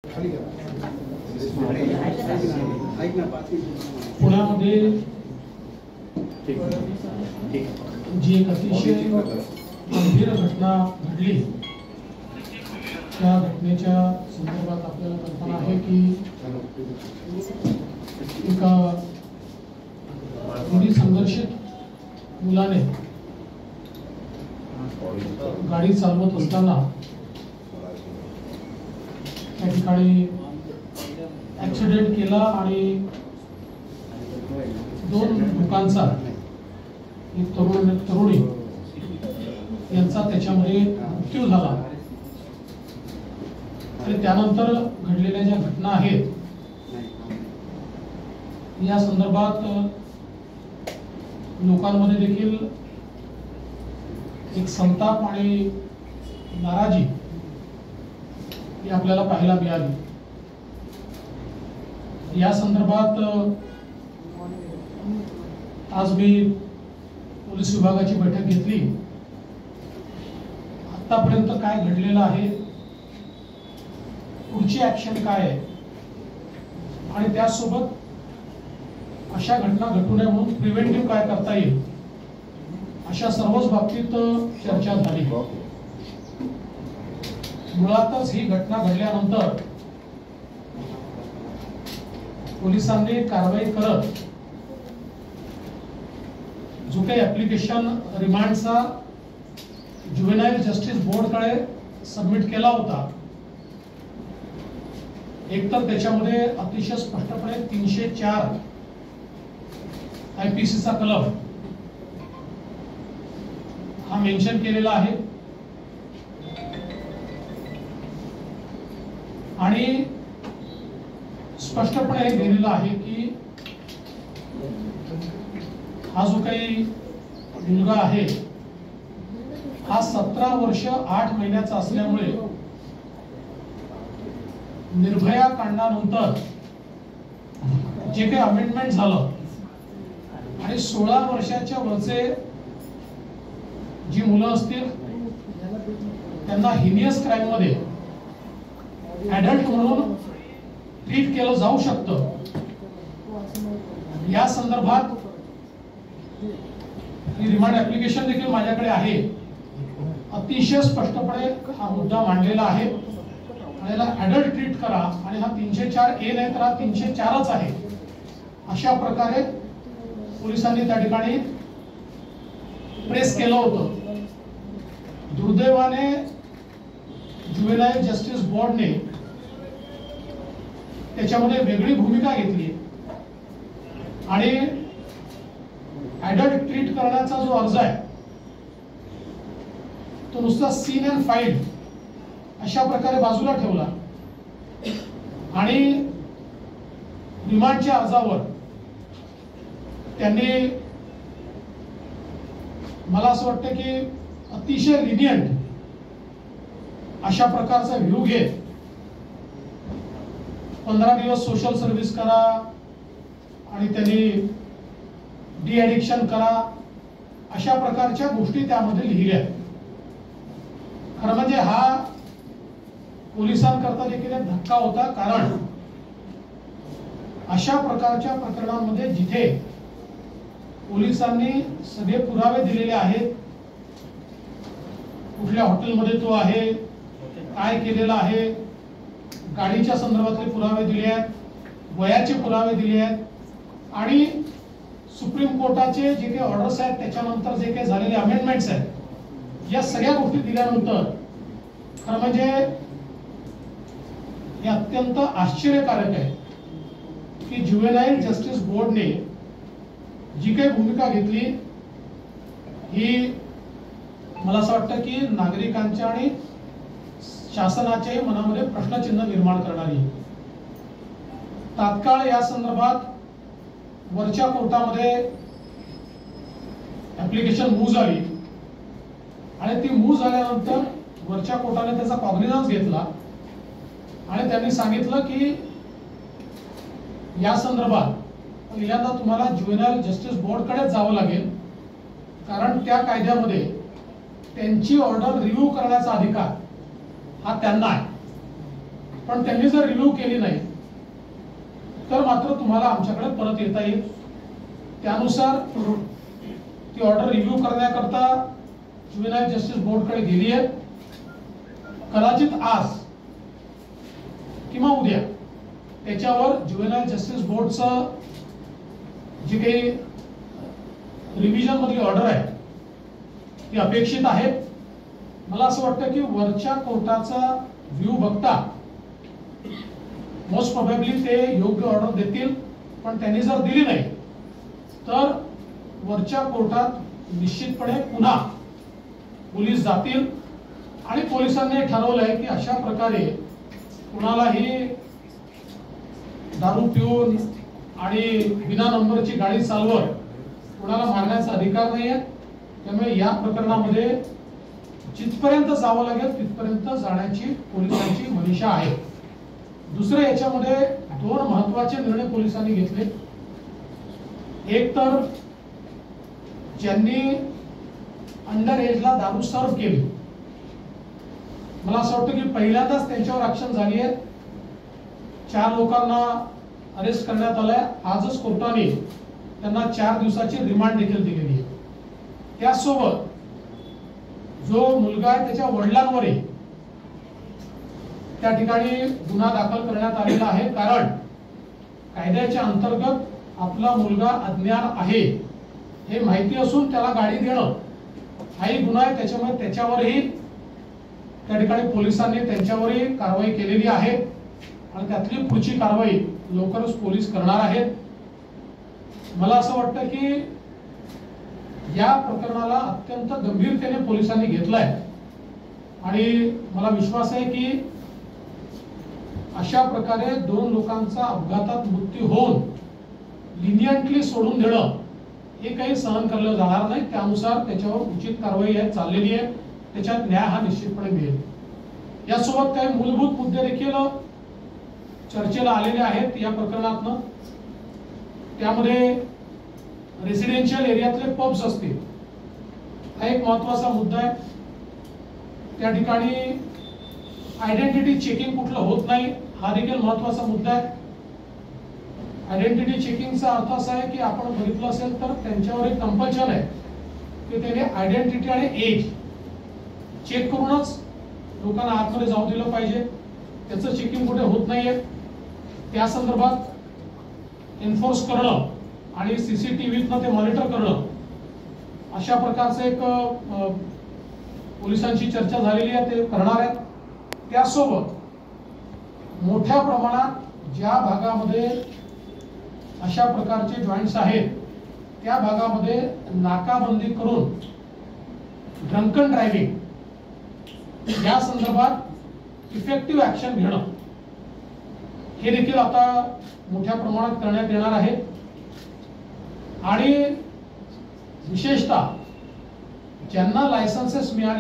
पुण्यामध्ये जी एक अतिशय गंभीर घटना घडली त्या घटनेच्या संदर्भात आपल्याला कल्पना आहे की एका हिंदी संघर्षित मुलाने गाडी चालवत असताना त्या ठिकाणी ऍक्सिडेंट केला आणि दोन लोकांचा एक तरुण एक तरुणी यांचा त्याच्यामध्ये मृत्यू झाला। आणि त्यानंतर घडलेल्या ज्या घटना आहेत या संदर्भात लोकांमध्ये देखील एक संताप आणि नाराजी ही आपल्याला पाहायला मिळाली। या संदर्भात आज मी पोलीस विभागाची बैठक घेतली। आतापर्यंत काय घडलेलं आहे, पुढची ऍक्शन काय आहे आणि त्यासोबत अशा घटना घडू नये म्हणून प्रिव्हेंटिव्ह काय करता येईल अशा सर्वच बाबतीत चर्चा झाली। मुळातच ही घटना घडल्यानंतर पोलिसांनी कारवाई करत जो काही ऍप्लिकेशन रिमांडचा ज्युव्हेनाइल जस्टिस बोर्डकडे सबमिट केला होता, एकतर त्याच्यामध्ये अतिशय स्पष्टपणे 304 आयपीसीचा कलम हा मेन्शन केलेला आहे आणि स्पष्टपणे हे लिहिलेलं आहे की हा जो काही मुलगा आहे हा 17 वर्ष 8 महिन्याचा असल्यामुळे निर्भया कांडानंतर जे काही अमेंडमेंट झालं आणि 16 वर्षाच्या वरचे जी मुलं असतील त्यांना हिनियस क्राईम मध्ये ऍडल्ट म्हणून ट्रीट केलं जाऊ शकतं। या संदर्भात रिमांड ऍप्लिकेशन देखील माझ्याकडे आहे। अतिशय स्पष्टपणे हा मुद्दा मांडलेला आहे आणि याला ऍडल्ट ट्रीट करा आणि हा 304A नाही तर हा 304च आहे अशा प्रकारे पोलिसांनी त्या ठिकाणी प्रेस केलं होतं। दुर्दैवाने ज्युव्हेनाइल जस्टिस बोर्डने त्याच्यामध्ये वेगळी भूमिका घेतली आणि ऍडल्ट ट्रीट करण्याचा जो अर्ज आहे तो नुसता सीन अँड फाईल अशा प्रकारे बाजूला ठेवला आणि रिमांडच्या अर्जावर त्यांनी मला असं वाटतं की अतिशय लिनियंट अशा प्रकारचा व्ह्यू घेत 15 दिवस सोशल सर्व्हिस करा आणि त्यांनी डी ॲडिक्शन करा अशा प्रकारच्या गोष्टी त्यामध्ये लिहिल्या। खरं म्हणजे हा पोलिसांकरता देखील एक धक्का होता, कारण अशा प्रकारच्या प्रकरणांमध्ये जिथे पोलिसांनी सगळे पुरावे दिलेले आहेत, कुठल्या हॉटेलमध्ये तो आहे, काय केलेलं आहे, गाडीच्या संदर्भातले पुरावे दिले आहेत, वयाचे पुरावे दिले आहेत आणि सुप्रीम कोर्टाचे जे काही ऑर्डर्स आहेत त्याच्यानंतर जे काही झालेले अमेंडमेंट्स आहेत, या सगळ्या गोष्टी दिल्यानंतर खरं म्हणजे हे अत्यंत आश्चर्यकारक आहे की ज्युव्हेनाइल जस्टिस बोर्डने जी काही भूमिका घेतली ही मला असं वाटतं की नागरिकांच्या आणि शासनाच्याही मनामध्ये प्रश्नचिन्ह निर्माण करणारी। तात्काळ या संदर्भात वरच्या कोर्टामध्ये ऍप्लिकेशन मूव्ह झाली आणि ती मूव्ह झाल्यानंतर वरच्या कोर्टाने त्याचा कॉग्निझन्स घेतला आणि त्यांनी सांगितलं की या संदर्भात पहिल्यांदा तुम्हाला ज्युव्हेनाइल जस्टिस बोर्डकडे जावं लागेल, कारण त्या कायद्यामध्ये त्यांची ऑर्डर रिव्ह्यू करण्याचा अधिकार हा त्यांना आहे। पण त्यांनी जर रिव्ह्यू केली नाही तर मात्र तुम्हाला आमच्याकडे परत येता येईल. त्यानुसार ती ऑर्डर रिव्ह्यू करण्याकरता ज्युव्हेनाईल जस्टिस बोर्डकडे गेली आहे. कदाचित आज किंवा उद्या त्याच्यावर ज्युव्हेनाईल जस्टिस बोर्डचं जी काही रिव्हिजन मधली ऑर्डर आहे ती अपेक्षित आहे. मला असं वाटतं की वरच्या कोर्टाचा व्ह्यू बघता मोस्ट प्रोबेबली ते योग्य ऑर्डर देतील. पण त्यांनी जर दिली नाही तर वरच्या कोर्टात निश्चितपणे पुन्हा पोलीस जातील आणि पोलिसांनी ठरवलंय की अशा प्रकारे कुणालाही दारू पिऊन आणि बिना नंबरची गाडी चालवत कुणाला मारण्याचा अधिकार नाहीये. त्यामुळे या प्रकरणामध्ये जिथपर्यंत जावं लागेल तिथपर्यंत जाण्याची पोलिसांची मनीषा आहे. दुसरे याच्यामध्ये दोन महत्वाचे निर्णय पोलिसांनी घेतले. एक तर ज्यांनी अंडर एजला दारू सर्व केली, मला असं वाटतं की पहिल्यांदाच त्यांच्यावर ऍक्शन झाली आहे. 4 लोकांना अरेस्ट करण्यात आलंय. आजच कोर्टाने त्यांना 4 दिवसाची रिमांड देखील दिलेली आहे. त्यासोबत जो मुलगा आहे त्याच्या वडिलांवरही त्या ठिकाणी गुन्हा दाखल करण्यात आलेला आहे. कारण कायद्याच्या अंतर्गत आपला मुलगा अज्ञान आहे हे माहिती असून त्याला गाडी देणं हाही गुन्हा आहे. त्याच्यामुळे त्याच्यावरही त्या ठिकाणी पोलिसांनी त्यांच्यावरही कारवाई केलेली आहे आणि त्यातली पुढची कारवाई लवकरच पोलीस करणार आहेत. मला असं वाटतं की या प्रकरणाला अत्यंत गंभीरतेने पोलिसांनी घेतलंय आणि मला विश्वास आहे की अशा प्रकारे 2 लोकांचा अपघातात मृत्यू होऊन लिनियंटली सोडून देणं हे काही सहन केलं जाणार नाही. त्यानुसार त्याच्यावर उचित कारवाई चाललेली आहे. त्याच्यात न्याय हा निश्चितपणे मिळेल. यासोबत काही मूलभूत मुद्दे देखील चर्चेला आलेले आहेत या प्रकरणातनं. त्यामध्ये रेसिडेन्शियल एरियातले पब्स असतील हा एक महत्वाचा मुद्दा आहे. त्या ठिकाणी आयडेंटिटी चेकिंग कुठलं होत नाही हा देखील महत्वाचा मुद्दा आहे. आयडेंटिटी चेकिंगचा अर्थ असा आहे की आपण बघितलं असेल तर त्यांच्यावर एक कंपल्शन आहे की त्याने आयडेंटिटी आणि एज चेक करूनच लोकांना आतमध्ये जाऊ दिलं पाहिजे. त्याचं चेकिंग कुठे होत नाहीये. त्या संदर्भात एन्फोर्स करणं आणि सीसीटीव्हीतनं ते मॉनिटर करणं अशा प्रकारचं एक पोलिसांची चर्चा झालेली आहे. ते करणार आहेत. त्यासोबत मोठ्या प्रमाणात ज्या भागामध्ये अशा प्रकारचे जॉईंट्स आहेत त्या भागामध्ये नाकाबंदी करून ड्रंकन ड्रायव्हिंग या संदर्भात इफेक्टिव्ह ऍक्शन घेणं हे देखील आता मोठ्या प्रमाणात करण्यात येणार आहे. आणि विशेषतः ज्यांना लायसन्सेस मिळाले